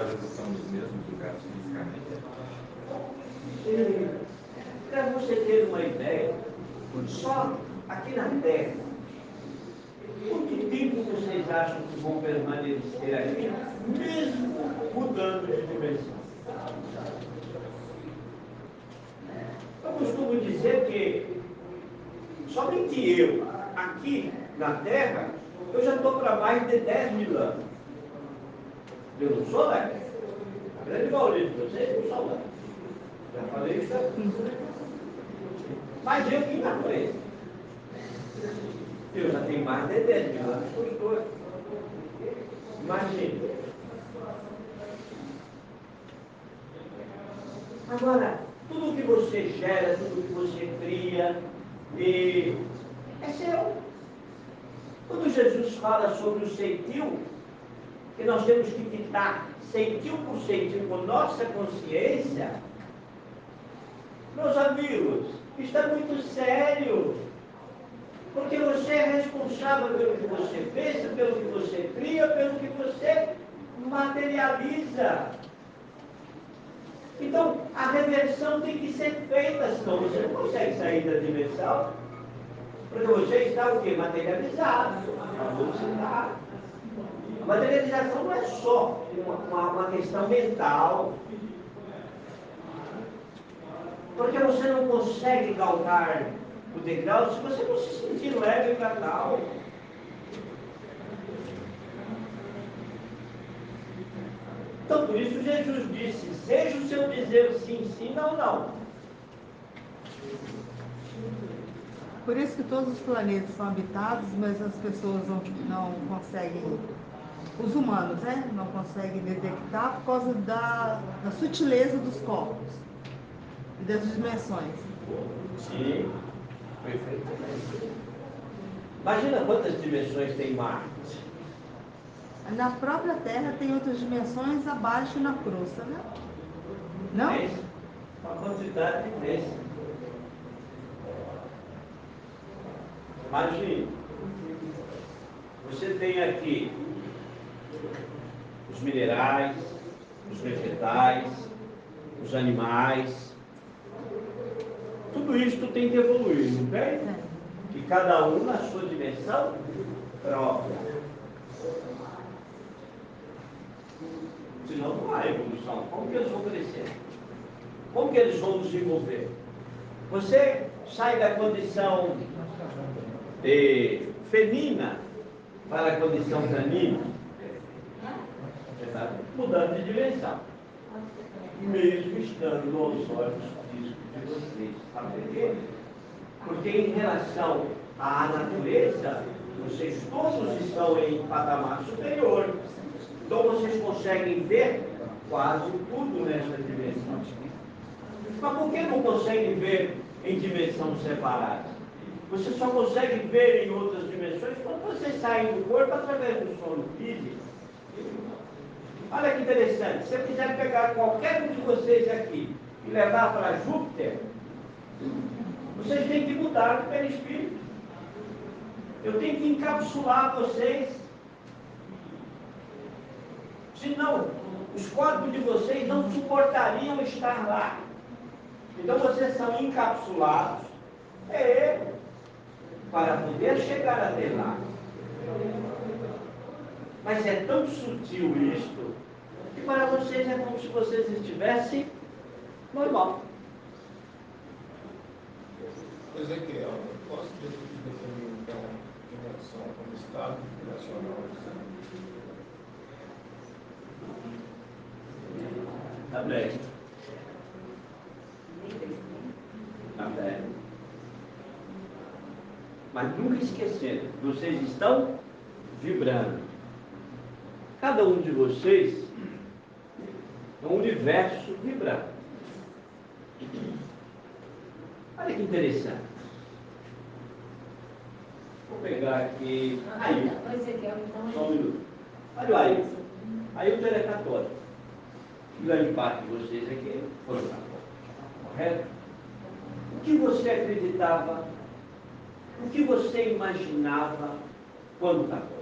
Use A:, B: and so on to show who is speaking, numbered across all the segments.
A: elas estão nos mesmos lugares fisicamente?
B: Para você ter uma ideia, só aqui na Terra, quanto tempo vocês acham que vão permanecer aqui, mesmo mudando de dimensão? Eu costumo dizer que somente eu, aqui na Terra, eu já estou para mais de 10 mil anos. Eu não sou daqui. A grande maioria de vocês não são daqui. Já falei isso aqui. Mas eu que natureza. Eu já tenho mais de 10 mil anos que eu estou aqui. Imagine. Agora, tudo que você gera, tudo que você cria, é seu. Quando Jesus fala sobre o ceitil, que nós temos que quitar ceitil por ceitil com nossa consciência, meus amigos, isso é muito sério. Porque você é responsável pelo que você pensa, pelo que você cria, pelo que você materializa. Então, a reversão tem que ser feita, senão você não consegue sair da dimensão. Porque você está o quê? Materializado. Você está. A materialização não é só uma questão mental. Porque você não consegue galgar o degrau se você não se sentir leve para tal. Então, por isso Jesus disse, seja o seu dizer sim, sim, não, não.
C: Por isso que todos os planetas são habitados, mas as pessoas não conseguem, os humanos, né? Não conseguem detectar por causa da sutileza dos corpos e das dimensões.
B: Sim, perfeitamente. Imagina quantas dimensões tem Marte.
C: Na própria Terra tem outras dimensões abaixo na crosta, né? Não?
B: É uma quantidade imensa. Imagine, você tem aqui os minerais, os vegetais, os animais. Tudo isso tem que evoluir, não tem? E cada um na sua dimensão própria. Senão não há evolução. Como que eles vão crescer? Como que eles vão desenvolver? Você sai da condição feminina para a condição canina. Você está mudando de dimensão. Mesmo estando aos olhos físicos de vocês. Sabe por quê? Porque em relação à natureza, vocês todos estão em patamar superior. Então vocês conseguem ver quase tudo nessa dimensão. Mas por que não conseguem ver em dimensões separadas? Você só consegue ver em outras dimensões quando vocês saem do corpo através do sono físico. Olha que interessante, se eu quiser pegar qualquer um de vocês aqui e levar para Júpiter, vocês têm que mudar o perispírito. Eu tenho que encapsular vocês. Senão, os corpos de vocês não suportariam estar lá. Então vocês são encapsulados para poder chegar até lá. Mas é tão sutil isto que para vocês é como se vocês estivessem normal.
D: Ezequiel, eu posso definir então dimensão como estado vibracional?
B: Tá bem. Tá bem. Mas nunca esquecendo, vocês estão vibrando. Cada um de vocês é um universo vibrando. Olha que interessante. Vou pegar aqui. Aí. Só um minuto. Olha o Ailton. Ailton era católico. Grande parte de vocês aqui foram católicos. Correto? O que você acreditava? O que você imaginava quando católico?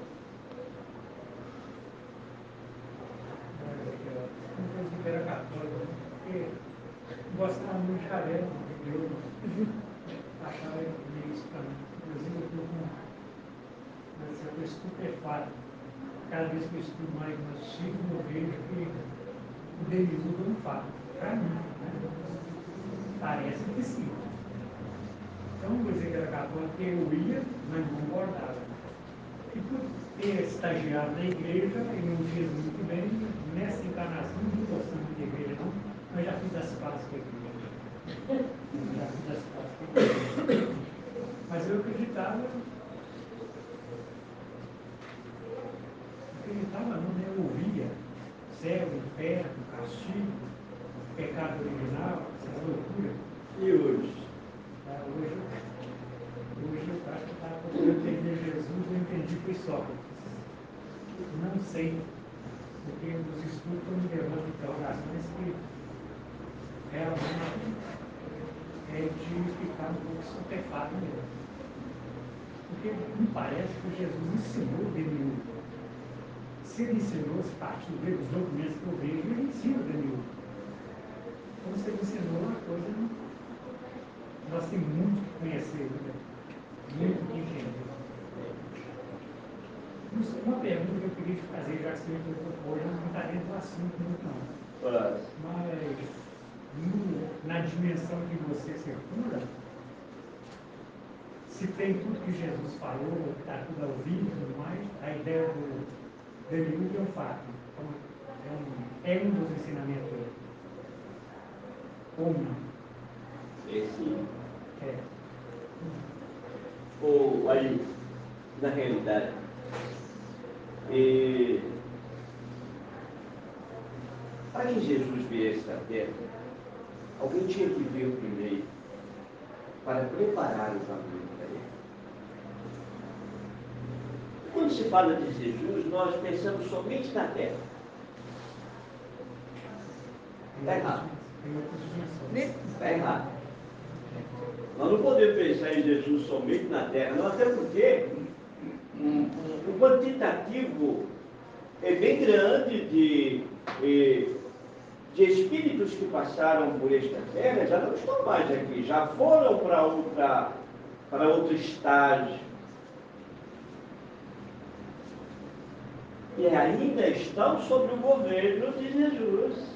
E: bicharel, eu achava meio estranho. Inclusive, eu estou estupefato. Cada vez que eu estudo mais no Chico, eu vejo que o Demiurgo é um fato. Para mim, né? Parece que sim. Então, vou dizer que era católico, eu ia, mas não concordava. E por ter estagiado na igreja, e não fiz muito bem, nessa encarnação, não estou gostando de igreja, não, mas já fiz as pazes com a igreja. Já fiz as pazes com a igreja. Mas eu acreditava não, né? Eu ouvia céu, inferno, castigo, pecado original, essas loucuras.
B: E hoje?
E: Hoje eu acho que estava procurando entender Jesus, eu entendi foi Sócrates. Não sei, porque os estudos estão me levando a interrogações que realmente é de ficar um pouco estupefato mesmo. Porque me parece que Jesus ensinou o Demiurgo. Se ele ensinou, se partiu dos documentos que eu vejo, ele ensina o Demiurgo. Então, se ele ensinou uma coisa, nós temos muito que conhecer, né? Muito que entender. Uma pergunta que eu queria te fazer, já que você me propôs, não está dentro do assunto muito não. Mas na dimensão que você circula, se tem tudo que Jesus falou, que está tudo ao vivo e tudo mais, a ideia do Demiurgo é um fato. Então, é um dos ensinamentos dele. Ou não?
B: Sim.
E: É.
B: Ou aí, na realidade, para que Jesus viesse à Terra, alguém tinha que vir primeiro para preparar o caminho para ele. Quando se fala de Jesus, nós pensamos somente na Terra. Está errado. Está errado. Nós não podemos pensar em Jesus somente na Terra, não, até porque o quantitativo é bem grande de espíritos que passaram por esta Terra, já não estão mais aqui, já foram para outro estágio. E ainda estão sob o governo de Jesus.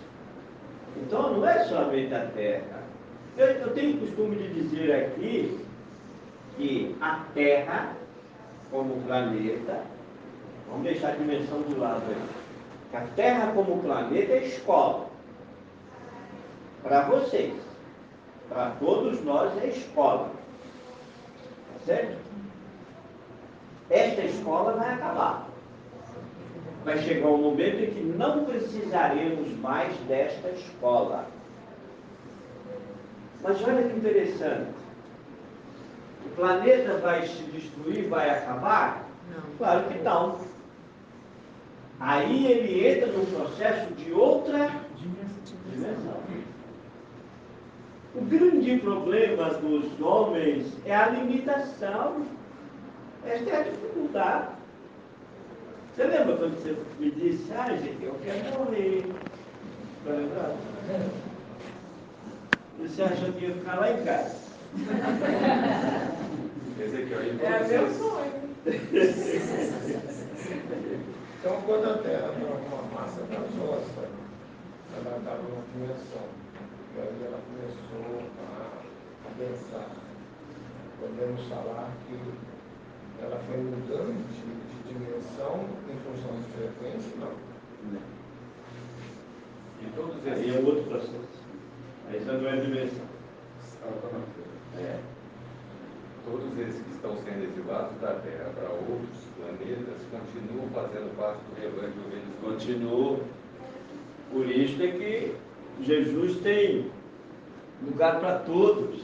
B: Então não é somente a Terra. Eu tenho o costume de dizer aqui que a Terra, como planeta, vamos deixar a dimensão de lado aí, que a Terra como planeta é escola. Para vocês, para todos nós é escola. Certo? Esta escola vai acabar. Vai chegar um momento em que não precisaremos mais desta escola. Mas olha que interessante. O planeta vai se destruir, vai acabar?
C: Não.
B: Claro que não. Aí ele entra num processo de outra dimensão. O grande problema dos homens é a limitação. Esta é a dificuldade. Você lembra quando você me disse, gente, eu quero morrer? Está lembrado? Você achou que ia ficar lá em casa?
A: É meu sonho.
D: Então, quando a Terra estava com uma massa gasosa, ela estava numa dimensão, e aí ela começou a pensar. Podemos falar que ela foi mudando de dimensão em função de frequência, não?
A: E todos
B: Aí
A: esses...
B: é outro processo. Aí já não é dimensão.
A: Todos esses que estão sendo exilados da Terra para outros planetas continuam fazendo parte do rebanho de ovelhas.
B: Continuam. Por isso é que Jesus tem lugar para todos.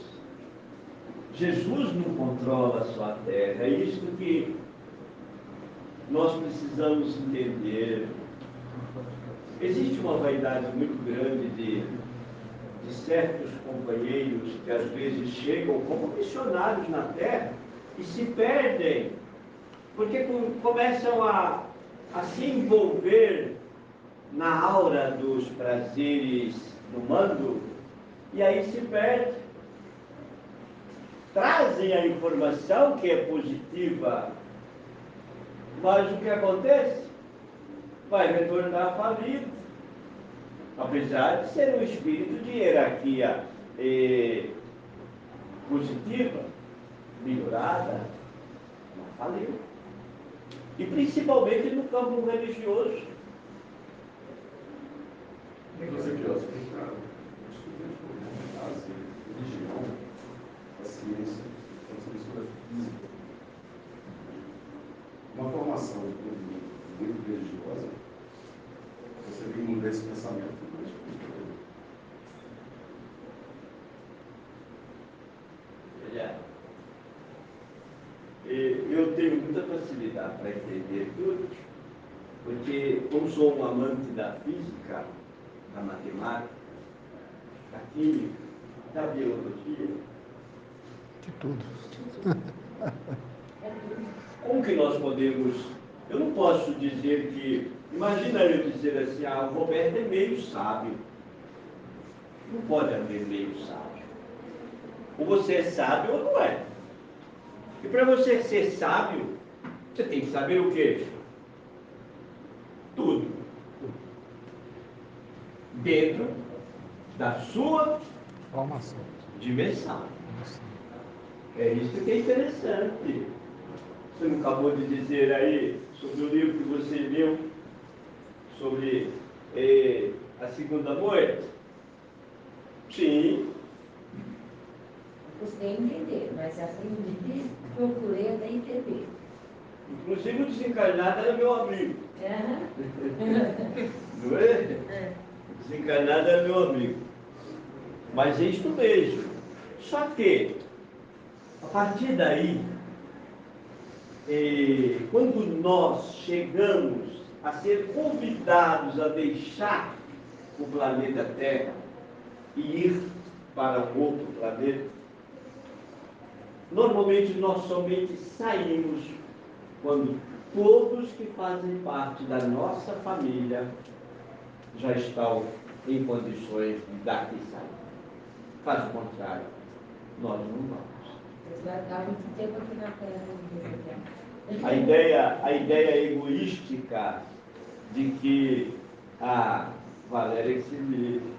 B: Jesus não controla só a Terra. É isso que nós precisamos entender. Existe uma vaidade muito grande de certos companheiros que às vezes chegam como missionários na Terra e se perdem, porque começam a se envolver na aura dos prazeres do mundo e aí se perde. Trazem a informação que é positiva, mas o que acontece? Vai retornar falido. Apesar de ser um espírito de hierarquia positiva, melhorada, mas faliu. E principalmente no campo religioso.
A: Você que explicar, a religião, a ciência, a mistura física. Uma formação muito religiosa, você tem que mudar esse pensamento.
B: Eu tenho muita facilidade para entender tudo, porque como sou um amante da física, da matemática, da química, da biologia,
F: De tudo.
B: como que nós podemos... Eu não posso dizer que... Imagina eu dizer assim, o Roberto é meio sábio. Não pode haver meio sábio. Ou você é sábio ou não é. E para você ser sábio, você tem que saber o quê? Tudo. Dentro da sua
F: Formação.
B: dimensão. É isso que é interessante. Você não acabou de dizer aí sobre o livro que você leu sobre a segunda morte? Sim.
G: Custei entender, mas aprendi, procurei até entender.
B: Inclusive o desencarnado era meu amigo. Não é? O desencarnado era meu amigo. Mas é isto mesmo. Só que, a partir daí, quando nós chegamos a ser convidados a deixar o planeta Terra e ir para um outro planeta, normalmente nós somente saímos quando todos que fazem parte da nossa família já estão em condições de daqui sair. Caso contrário, nós não vamos.
G: Eles vai dar muito tempo aqui na Terra.
B: A ideia egoística de que a Valéria que se livre,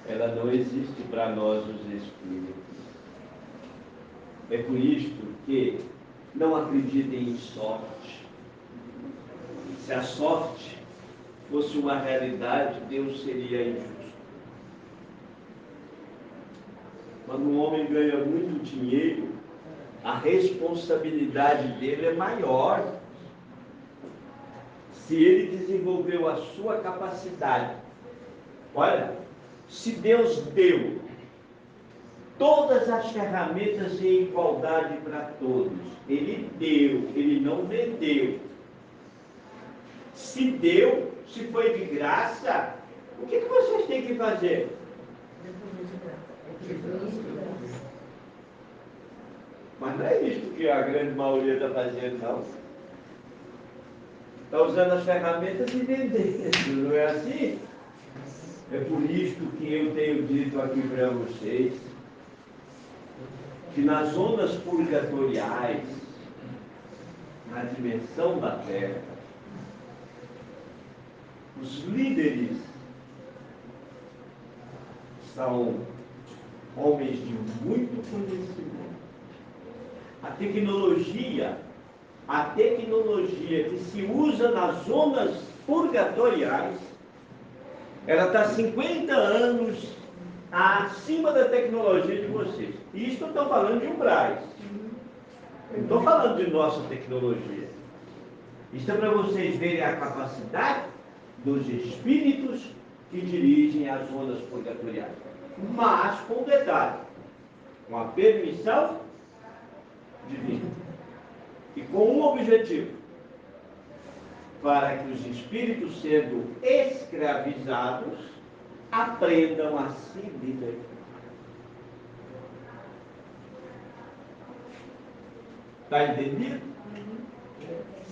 B: ela não existe para nós os espíritos. É por isto que não acreditem em sorte. Se a sorte fosse uma realidade, Deus seria injusto. Quando um homem ganha muito dinheiro, a responsabilidade dele é maior. Se ele desenvolveu a sua capacidade. Olha, se Deus deu todas as ferramentas de igualdade para todos, Ele deu, Ele não vendeu. Se deu, se foi de graça, o que vocês têm que fazer? Mas não é isso que a grande maioria está fazendo, não. Está usando as ferramentas e vendendo, não é assim? É por isto que eu tenho dito aqui para vocês que nas zonas purgatoriais, na dimensão da Terra, os líderes são homens de muito conhecimento. A tecnologia que se usa nas zonas purgatoriais, ela está 50 anos acima da tecnologia de vocês. E isso eu estou falando de umbrais. Eu não estou falando de nossa tecnologia. Isso é para vocês verem a capacidade dos espíritos que dirigem as zonas purgatoriais. Mas com detalhe, com a permissão divina. E com um objetivo: para que os espíritos, sendo escravizados, aprendam a se libertar. Está entendido?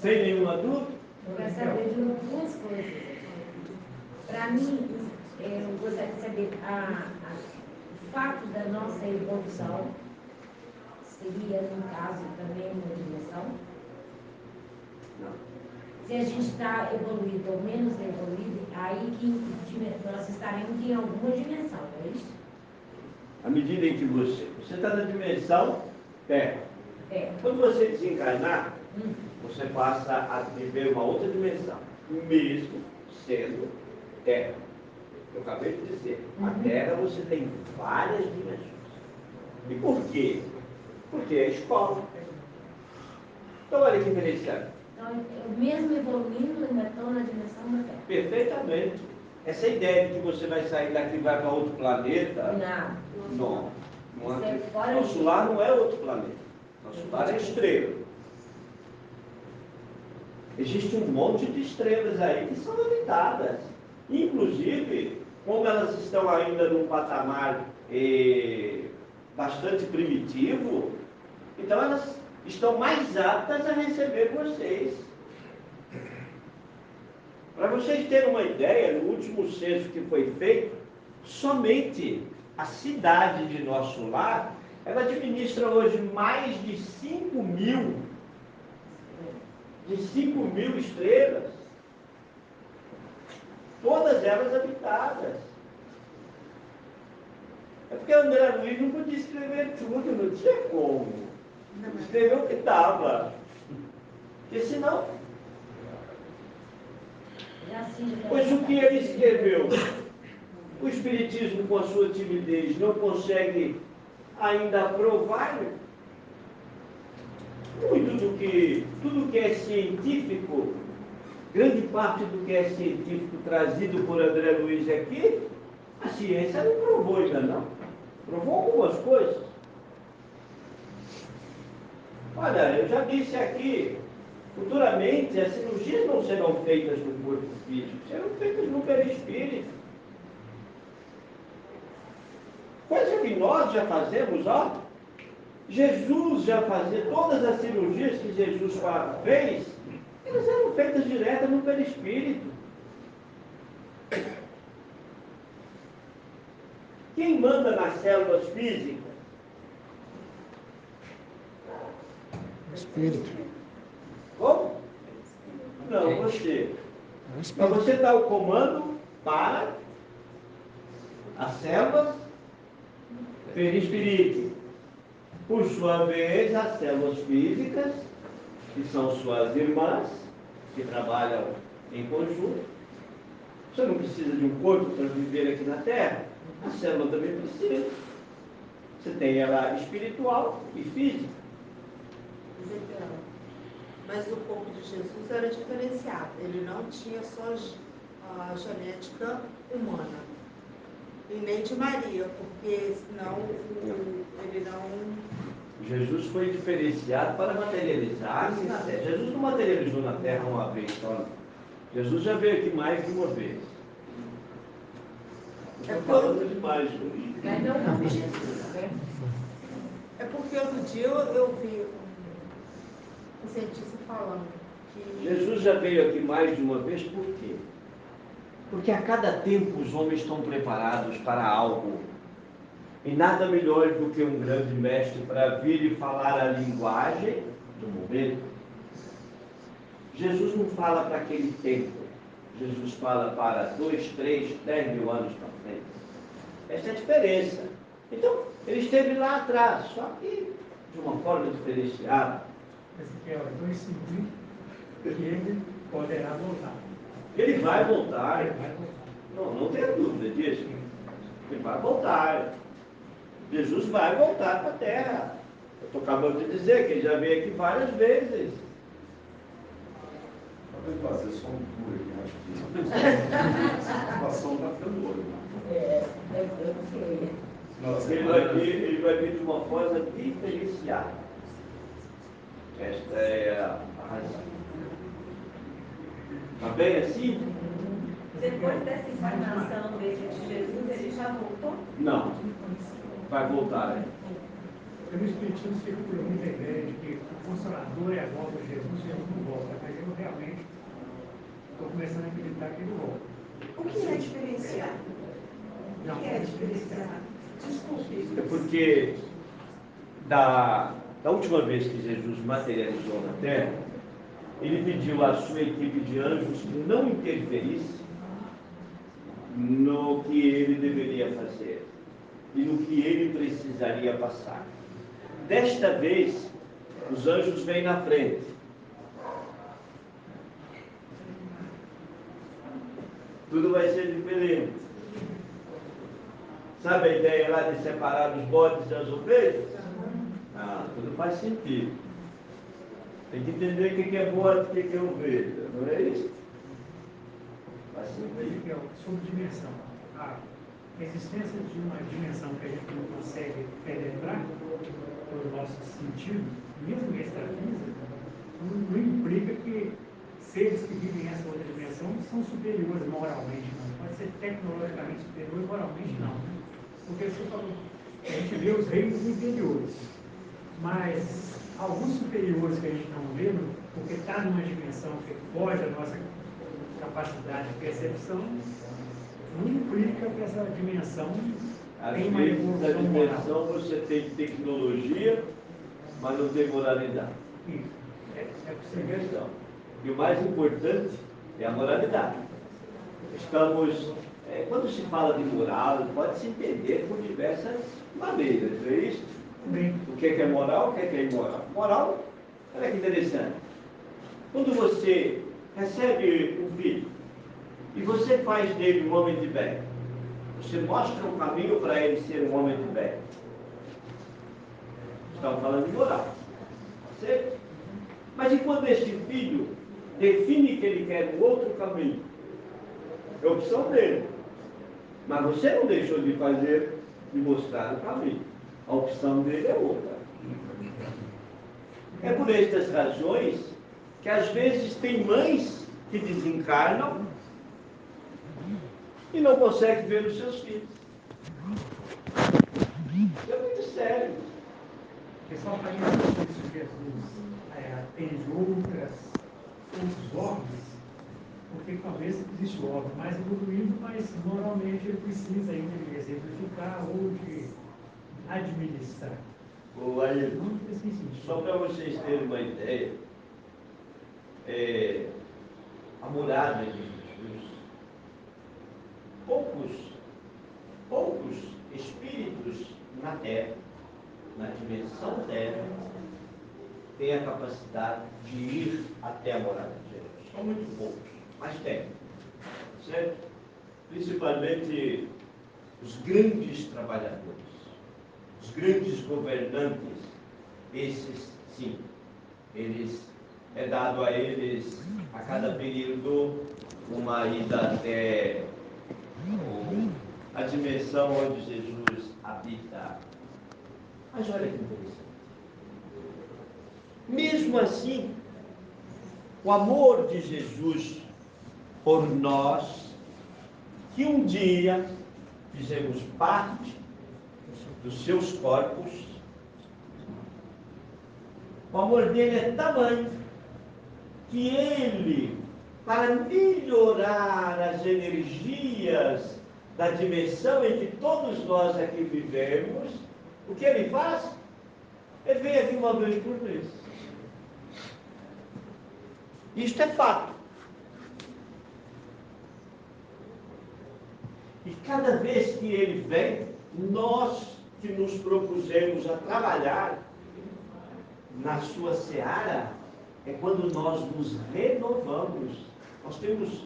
B: Sem nenhuma dúvida?
G: Eu quero saber de duas coisas. Para mim, eu gostaria de saber, o fato da nossa evolução seria, no caso, também uma dimensão?
B: Não.
G: Se a gente está evoluído ou menos evoluído, aí que nós estaremos em alguma dimensão, não é isso?
B: À medida em que você está na dimensão terra. Quando você desencarnar, você passa a viver uma outra dimensão, mesmo sendo terra. Eu acabei de dizer, a terra você tem várias dimensões. E por quê? Porque é escola. Então olha que interessante.
G: Então, eu mesmo evoluindo, ainda estou na dimensão da Terra.
B: Perfeitamente. Essa ideia de que você vai sair daqui e vai para outro planeta. Não. Nosso lar não é outro planeta. Nosso lar é estrela. Existe um monte de estrelas aí que são habitadas. Inclusive, como elas estão ainda num patamar bastante primitivo, então elas estão mais aptas a receber vocês. Para vocês terem uma ideia, no último censo que foi feito, somente a cidade de Nosso Lar, ela administra hoje mais de 5 mil estrelas, todas elas habitadas. É porque André Luiz não podia escrever tudo, não tinha como. Escreveu o que estava. Porque senão... Pois o que ele escreveu, o Espiritismo, com a sua timidez, não consegue ainda provar. Tudo que é científico, grande parte do que é científico trazido por André Luiz aqui, a ciência não provou ainda não. Provou algumas coisas. Olha, eu já disse aqui, futuramente as cirurgias não serão feitas no corpo físico, serão feitas no perispírito. Coisa que nós já fazemos, ó. Jesus já fazia, todas as cirurgias que Jesus fez, elas eram feitas direto no perispírito. Quem manda nas células físicas?
F: Espírito.
B: Como? Não, você. Mas você dá o comando para as células perispíricas. Por sua vez, as células físicas, que são suas irmãs, que trabalham em conjunto. Você não precisa de um corpo para viver aqui na Terra. A célula também precisa. Você tem ela espiritual e física.
C: Mas o corpo de Jesus era diferenciado. Ele não tinha só a genética humana. E nem de Maria, porque senão ele não...
B: Jesus foi diferenciado para materializar. Jesus não materializou na Terra uma vez só. Jesus já veio aqui mais de uma vez. Estou falando demais comigo.
G: Mas não como Jesus, né?
C: É porque outro dia eu vi um cientista falando que...
B: Jesus já veio aqui mais de uma vez, por quê? Porque a cada tempo os homens estão preparados para algo. E nada melhor do que um grande mestre para vir e falar a linguagem do momento. Jesus não fala para aquele tempo. Jesus fala para 2, 3, 10 mil anos para frente. Essa é a diferença. Então, ele esteve lá atrás, só que de uma forma diferenciada.
E: Ezequiel, então isso implica que ele poderá voltar.
B: Ele vai voltar.
E: Ele vai voltar.
B: Não tenha dúvida disso. Ele vai voltar. Jesus vai voltar para a Terra. Eu estou acabando de dizer que ele já veio aqui várias vezes.
A: Talvez fazer só um tour aqui, acho que a situação está ficando doida.
G: Eu sei.
B: Ele vai vir de uma forma diferenciada. Esta é a razão. Está bem assim?
H: Depois dessa encarnação dele de Jesus, ele já voltou?
B: Não. Vai voltar, né?
E: Pelo Espiritismo circula muita ideia de que o Consolador é a volta de Jesus e Jesus não volta. Mas eu realmente estou começando a acreditar que ele volta.
H: O que é diferenciado? O que é a diferença? Desculpe.
B: É porque da última vez que Jesus materializou na Terra, ele pediu à sua equipe de anjos que não interferisse no que ele deveria fazer e no que ele precisaria passar. Desta vez, os anjos vêm na frente. Tudo vai ser diferente. Sabe a ideia lá de separar os bodes das ovelhas? Tudo faz sentido. Tem que entender o que é bode e o que é ovelha, não é isso? Faz sentido.
E: Sobre dimensão. A existência de uma dimensão que a gente não consegue penetrar pelo nosso sentido, mesmo extrafísica, não implica que seres que vivem essa outra dimensão são superiores moralmente, não. Pode ser tecnologicamente superior, moralmente não. Porque você falou, a gente vê os reinos inferiores, mas alguns superiores que a gente não vê, porque está numa dimensão que foge da nossa capacidade de percepção, não implica que essa dimensão tem uma evolução
B: na dimensão
E: moral.
B: você tem tecnologia, mas não tem moralidade.
E: Isso. É possível.
B: E o mais importante é a moralidade. Estamos, quando se fala de moral, pode-se entender por diversas maneiras, não é isso?
E: Bem.
B: O que é moral, o que é imoral? Moral, olha que interessante. Quando você recebe um filho e você faz dele um homem de bem, você mostra um caminho para ele ser um homem de bem. Estamos falando de moral, certo? Mas e quando esse filho define que ele quer um outro caminho? É opção dele. Mas você não deixou de fazer, de mostrar o caminho. A opção dele é outra. É por estas razões que às vezes tem mães que desencarnam e não conseguem ver os seus filhos. Isso é muito sério.
E: O pessoal está indo isso, Jesus atende outros órgãos, porque talvez existe um órgão mais evoluído, mas moralmente ele precisa ainda de exemplificar ou de administrar.
B: Aí,
E: Não faz sentido.
B: só para vocês terem uma ideia, a morada de Jesus, poucos espíritos na Terra, na dimensão Terra, têm a capacidade de ir até a morada de Jesus. São muito poucos, mas tem. Certo? Principalmente os grandes trabalhadores, os grandes governantes, esses sim, é dado a eles a cada período uma ida até a dimensão onde Jesus habita. Mas olha que interessante. Mesmo assim, o amor de Jesus por nós, que um dia fizemos parte dos seus corpos, o amor dele é tamanho que ele, para melhorar as energias da dimensão em que todos nós aqui vivemos, o que ele faz? Ele vem aqui uma vez por mês. Isto é fato. E cada vez que ele vem, nós que nos propusemos a trabalhar na sua seara, é quando nós nos renovamos. Nós temos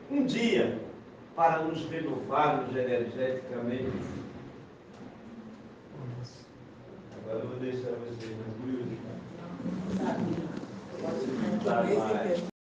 B: um dia para nos renovarmos energeticamente. Agora eu vou deixar vocês tranquilos. Pode se mais.